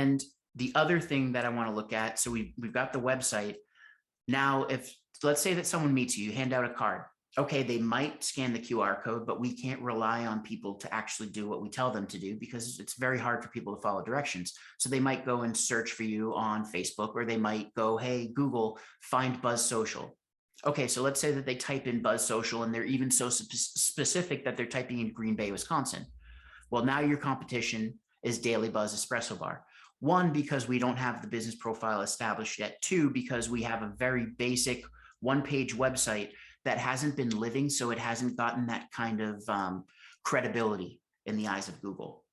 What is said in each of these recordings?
And the other thing that I want to look at, so we've got the website. Now, if let's say that someone meets you, you hand out a card. Okay, they might scan the QR code, but we can't rely on people to actually do what we tell them to do because it's very hard for people to follow directions. So they might go and search for you on Facebook, or they might go, hey, Google, find Buzz Social. Okay, so let's say that they type in Buzz Social and they're even so specific that they're typing in Green Bay, Wisconsin. Well, now your competition is Daily Buzz Espresso Bar. One, because we don't have the business profile established yet. Two, because we have a very basic one-page website that hasn't been living, so it hasn't gotten that kind of credibility in the eyes of Google.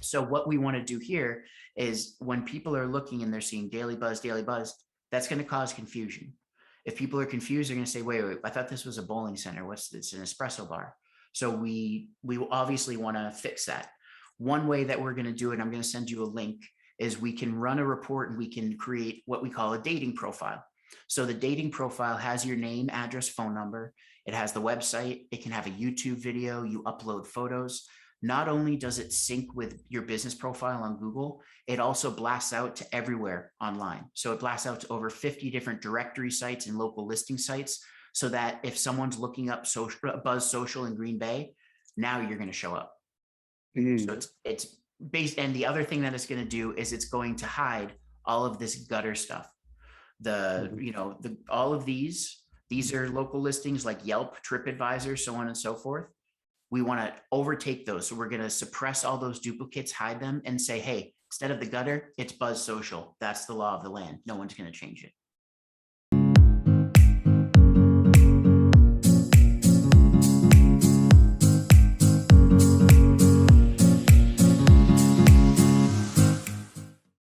So what we want to do here is when people are looking and they're seeing Daily Buzz, that's going to cause confusion. If people are confused, they're going to say, wait, I thought this was a bowling center. What's this? An espresso bar. So we obviously want to fix that. One way that we're going to do it, I'm going to send you a link, is we can run a report and we can create what we call a dating profile. So the dating profile has your name, address, phone number. It has the website. It can have a YouTube video. You upload photos. Not only does it sync with your business profile on Google, it also blasts out to everywhere online. So it blasts out to over 50 different directory sites and local listing sites, so that if someone's looking up Buzz Social in Green Bay, now you're going to show up. So it's based. And the other thing that it's going to do is it's going to hide all of this gutter stuff. All of these are local listings like Yelp, TripAdvisor, so on and so forth. We want to overtake those. So we're going to suppress all those duplicates, hide them, and say, hey, instead of the gutter, it's Buzz Social. That's the law of the land. No one's going to change it.